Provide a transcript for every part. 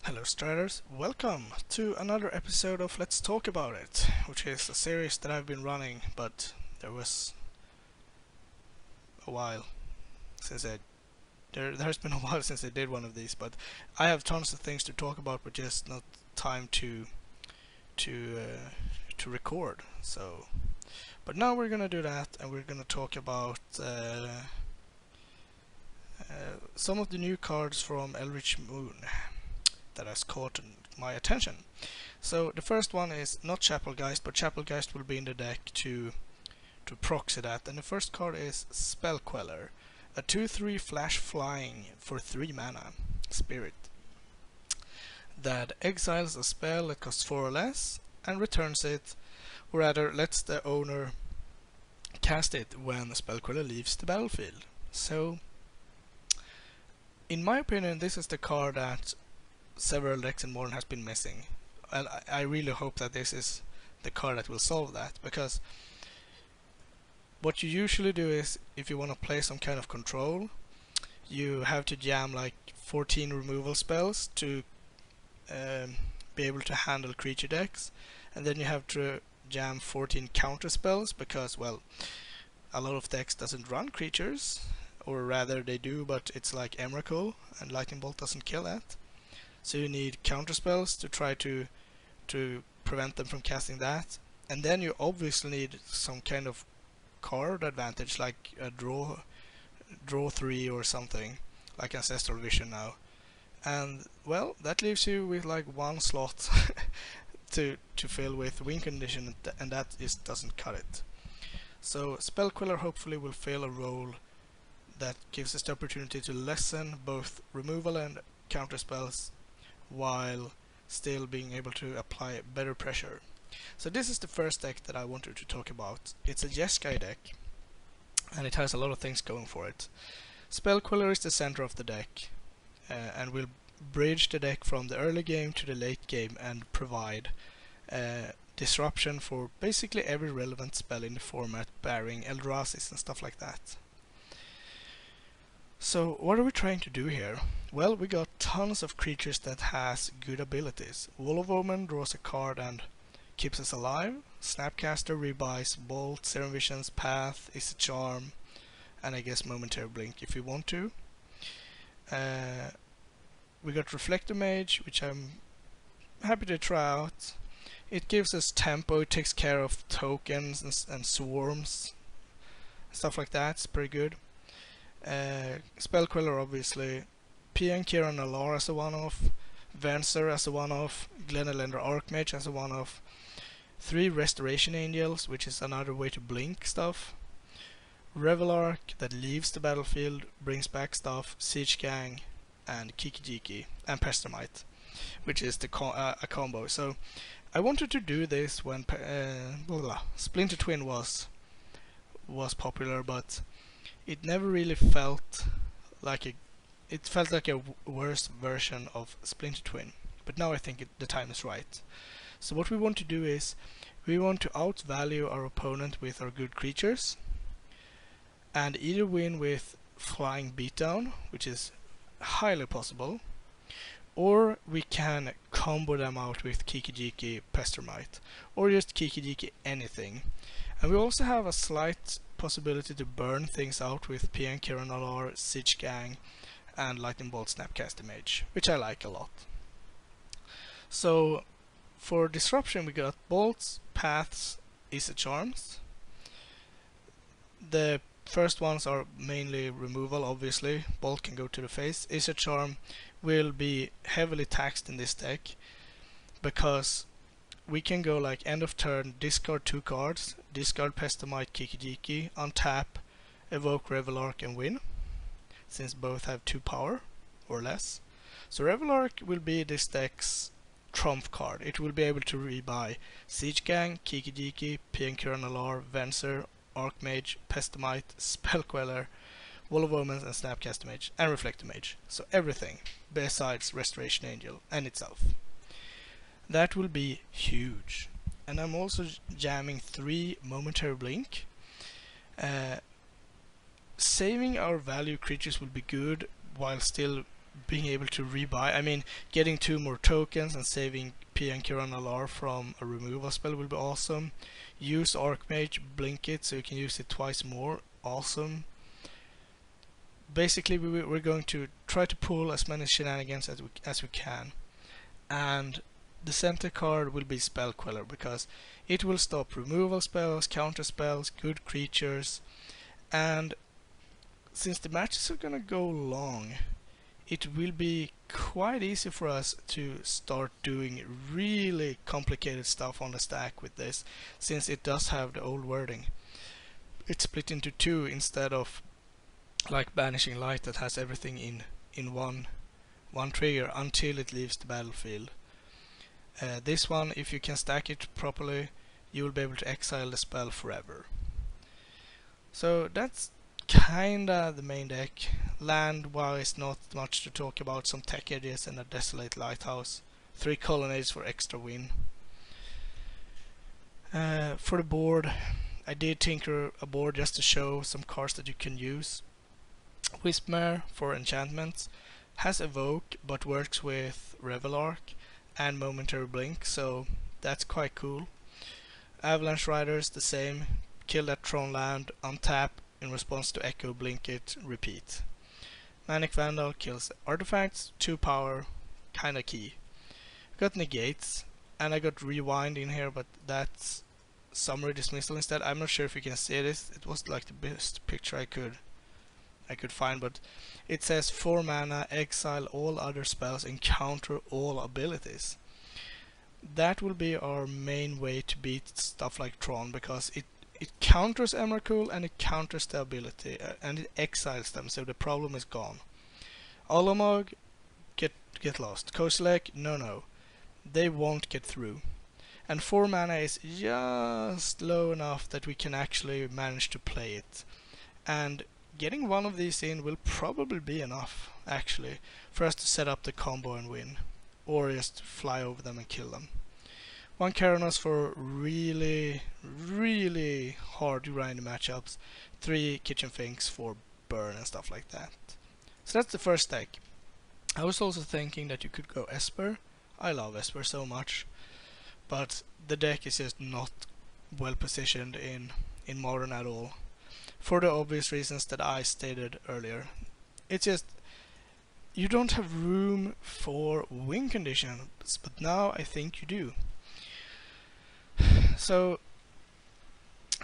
Hello Striders, welcome to another episode of Let's Talk About It, which is a series that I've been running, but there was a while since there's been a while since I did one of these, but I have tons of things to talk about, but just not time to record. So, but now we're gonna do that, and we're gonna talk about some of the new cards from Eldritch Moon that has caught my attention. So the first one is not Chapelgeist, but Chapelgeist will be in the deck to proxy that. And the first card is Spell Queller, a 2/3 flash flying for 3 mana spirit that exiles a spell that costs 4 or less and returns it, or rather lets the owner cast it when the Spell Queller leaves the battlefield. So in my opinion, this is the card that several decks in Modern has been missing, and I really hope that this is the card that will solve that, because what you usually do is, if you want to play some kind of control, you have to jam like 14 removal spells to be able to handle creature decks, and then you have to jam 14 counter spells because, well, a lot of decks doesn't run creatures, or rather they do, but it's like Emrakul, and Lightning Bolt doesn't kill that. So you need counter spells to try to prevent them from casting that, and then you obviously need some kind of card advantage, like a draw 3 or something, like Ancestral Vision now. And well, that leaves you with like one slot to fill with win condition, and that just doesn't cut it. So Spell Queller hopefully will fill a role that gives us the opportunity to lessen both removal and counter spells, while still being able to apply better pressure. So this is the first deck that I wanted to talk about. It's a Jeskai deck, and it has a lot of things going for it. Spell Queller is the center of the deck, and will bridge the deck from the early game to the late game and provide disruption for basically every relevant spell in the format, barring Eldrazi's and stuff like that. So what are we trying to do here? Well, we got tons of creatures that has good abilities. Wall of Omen draws a card and keeps us alive. Snapcaster rebuys Bolt, Serum Visions, Path, is a Charm, and I guess Momentary Blink if we want to. We got Reflector Mage, which I'm happy to try out. It gives us tempo, it takes care of tokens and swarms, stuff like that. It's pretty good. Spell Queller obviously, Piankira Nalar as a one-off, Venser as a one-off, Glenelender Archmage as a one-off, 3 Restoration Angels, which is another way to blink stuff, Revelark that leaves the battlefield, brings back stuff, Siege Gang, and Kikijiki, and Pestermite, which is the a combo. So I wanted to do this when Splinter Twin was popular, but it never really felt like it felt like a worse version of Splinter Twin. But now I think the time is right. So what we want to do is, we want to outvalue our opponent with our good creatures, and either win with Flying Beatdown, which is highly possible, or we can combo them out with Kikijiki Pestermite, or just Kikijiki anything. And we also have a slight possibility to burn things out with Piankira Nalar, Siege Gang, and Lightning Bolt Snapcaster Mage, which I like a lot. So for disruption we got Bolts, Paths, Isa Charms. The first ones are mainly removal, obviously. Bolt can go to the face. Isa Charm will be heavily taxed in this deck, because we can go like end of turn, discard 2 cards, discard Pestermite, Kikijiki, untap, evoke Revelark and win, since both have 2 power or less. So Revelark will be this deck's trump card. It will be able to rebuy Siege Gang, Kikijiki, Piankira Nalar, Venser, Archmage, Pestermite, Spell Queller, Wall of Omens and Snapcaster Mage, and Reflector Mage. So everything besides Restoration Angel and itself. That will be huge. And I'm also jamming 3 Momentary Blink. Saving our value creatures will be good, while still being able to rebuy. I mean, getting 2 more tokens and saving P and Cuellar from a removal spell will be awesome. Use Archmage, blink it so you can use it twice more. Awesome. Basically, we're going to try to pull as many shenanigans as we can. And the center card will be Spell Queller, because it will stop removal spells, counter spells, good creatures, and since the matches are gonna go long, it will be quite easy for us to start doing really complicated stuff on the stack with this, since it does have the old wording. It's split into 2 instead of like Banishing Light that has everything in one trigger until it leaves the battlefield. This one, if you can stack it properly, you will be able to exile the spell forever. So that's kinda the main deck. Land wise, not much to talk about. Some tech edges and a Desolate Lighthouse. 3 colonnades for extra win. For the board, I did tinker a board just to show some cards that you can use. Whispmare for enchantments has Evoke but works with Revelark and Momentary Blink, so that's quite cool. Avalanche Riders the same, kill that Tron land, untap in response to Echo, blink it, repeat. Manic Vandal kills artifacts, 2 power, kinda key. Got Negates, and I got Rewind in here, but that's Summary Dismissal instead. I'm not sure if you can see this, it was like the best picture I could find, but it says 4 mana, exile all other spells and counter all abilities. That will be our main way to beat stuff like Tron, because it counters Emrakul and it counters the ability and it exiles them, so the problem is gone. Olamog, get lost. Kozilek, no. They won't get through. And 4 mana is just low enough that we can actually manage to play it. And getting one of these in will probably be enough, actually, for us to set up the combo and win. Or just fly over them and kill them. 1 Keranos for really hard grindy matchups. 3 Kitchen Finks for burn and stuff like that. So that's the first deck. I was also thinking that you could go Esper. I love Esper so much. But the deck is just not well positioned in Modern at all. For the obvious reasons that I stated earlier. It's just, you don't have room for win conditions, but now I think you do. So,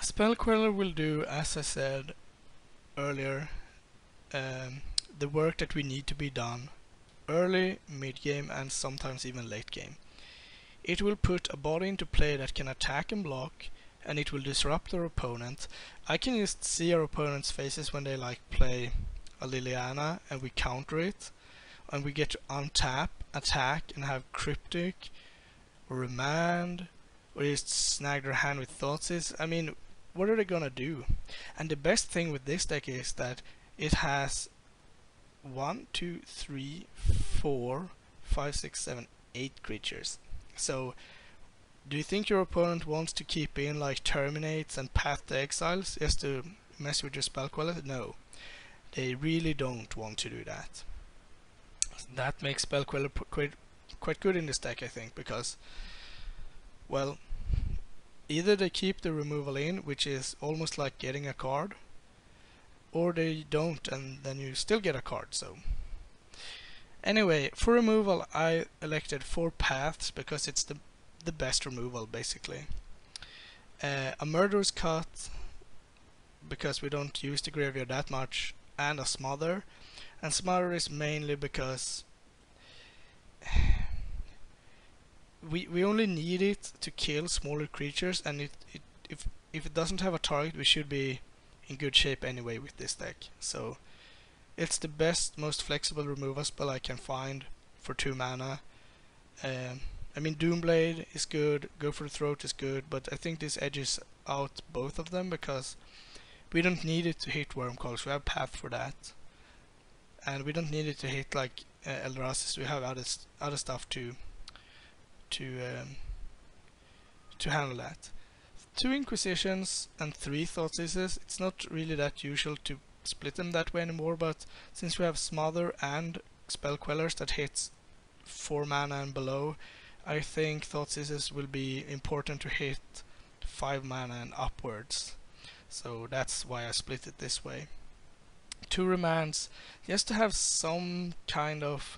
Spell Queller will do, as I said earlier, the work that we need to be done early, mid-game and sometimes even late game. It will put a body into play that can attack and block, and it will disrupt our opponent. I can just see our opponent's faces when they like play a Liliana and we counter it, and we get to untap, attack and have Cryptic or Remand or just snag their hand with Thoughtseize. I mean, what are they gonna do? And the best thing with this deck is that it has 1, 2, 3, 4, 5, 6, 7, 8 creatures. So do you think your opponent wants to keep in like Terminates and Path to Exiles just to mess with your spell quality? No, they really don't want to do that. That makes Spell Queller quite good in this deck, I think, because, well, either they keep the removal in, which is almost like getting a card, or they don't and then you still get a card. So anyway, for removal I elected 4 paths because it's the best removal basically. A Murderous Cut because we don't use the graveyard that much, and a Smother. And Smother is mainly because we only need it to kill smaller creatures, and if it doesn't have a target, we should be in good shape anyway with this deck. So it's the best, most flexible removal spell I can find for 2 mana. I mean, Doomblade is good, Go for the Throat is good, but I think this edges out both of them because we don't need it to hit Wormcoils, we have Path for that. And we don't need it to hit like Eldrazi, we have other stuff to handle that. 2 Inquisitions and 3 Thoughtseizes. It's not really that usual to split them that way anymore, but since we have Smother and spell Quellers that hits 4 mana and below, I think Thoughtseize will be important to hit 5 mana and upwards. So that's why I split it this way. 2 remands, just to have some kind of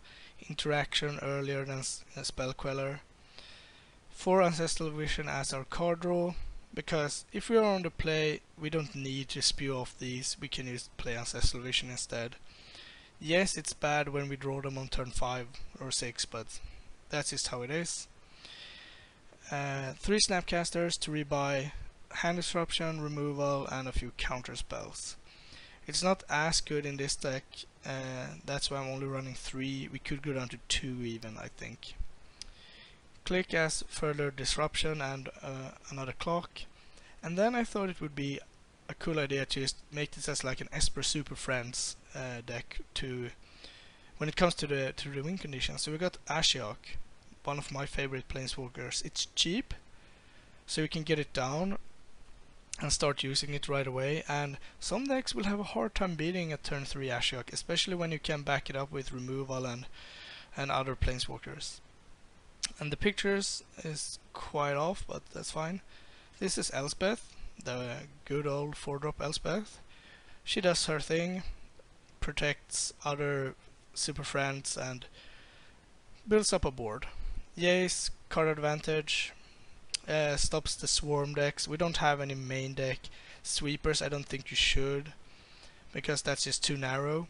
interaction earlier than a spell Queller. 4 Ancestral Vision as our card draw, because if we are on the play, we don't need to spew off these, we can just play Ancestral Vision instead. Yes, it's bad when we draw them on turn 5 or 6, but that's just how it is. 3 Snapcasters to rebuy Hand Disruption, Removal, and a few counter spells. It's not as good in this deck, that's why I'm only running 3. We could go down to 2 even, I think. Click as further disruption and another clock. And then I thought it would be a cool idea to just make this as like an Esper Super Friends deck to when it comes to the win condition. So we got Ashiok, one of my favorite planeswalkers. It's cheap, so we can get it down and start using it right away, and some decks will have a hard time beating a turn 3 Ashiok, especially when you can back it up with removal and other planeswalkers. And the pictures is quite off, but that's fine. This is Elspeth, the good old 4-drop Elspeth. She does her thing, protects other super friends and builds up a board. Jace, card advantage, stops the swarm decks. We don't have any main deck. Sweepers I don't think you should, because that's just too narrow.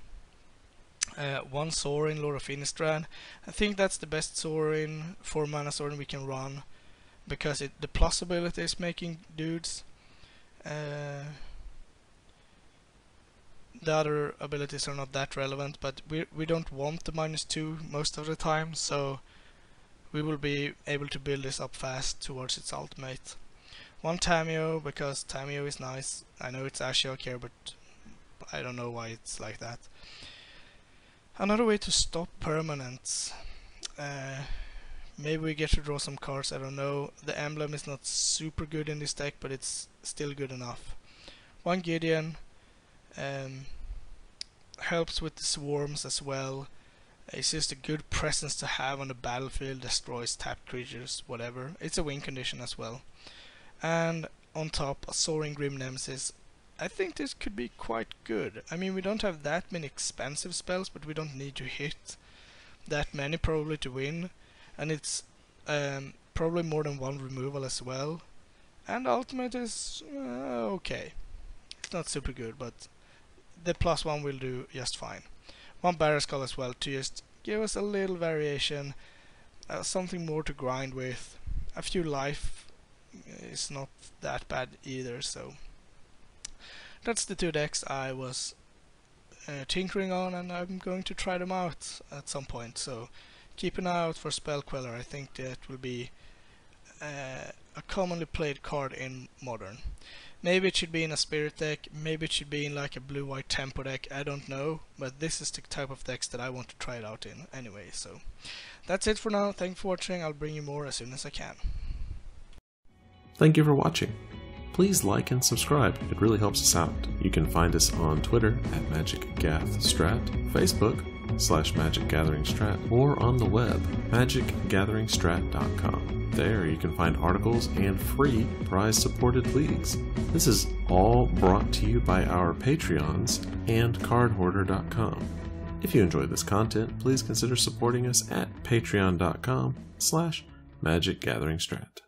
1 Sorin, Lord of Innistrad. I think that's the best Sorin, 4 mana Sorin we can run, because the plus ability is making dudes. The other abilities are not that relevant, but we don't want the -2 most of the time, so we will be able to build this up fast towards its ultimate. 1 Tameo, because Tameo is nice. I know it's Ashiok here, but I don't know why it's like that. Another way to stop permanents. Maybe we get to draw some cards, I don't know. The emblem is not super good in this deck, but it's still good enough. 1 Gideon helps with the swarms as well. It's just a good presence to have on the battlefield, destroys tapped creatures, whatever. It's a win condition as well. And on top, a Soaring Grim Nemesis. I think this could be quite good. I mean, we don't have that many expensive spells, but we don't need to hit that many probably to win. And it's probably more than 1 removal as well. And ultimate is okay. It's not super good, but the +1 will do just fine. 1 Barrier Skull as well, to just give us a little variation, something more to grind with. A few life is not that bad either, so that's the 2 decks I was tinkering on, and I'm going to try them out at some point, so keep an eye out for Spell Queller. I think that will be a commonly played card in Modern. Maybe it should be in a Spirit deck, maybe it should be in like a blue-white tempo deck, I don't know, but this is the type of decks that I want to try it out in anyway. So that's it for now, thank you for watching, I'll bring you more as soon as I can. Thank you for watching. Please like and subscribe, it really helps us out. You can find us on Twitter at MagicGathStrat, Facebook /MagicGatheringStrat, or on the web, magicgatheringstrat.com. There you can find articles and free prize-supported leagues. This is all brought to you by our Patreons and cardhoarder.com. If you enjoy this content, please consider supporting us at patreon.com/magicgatheringstrat.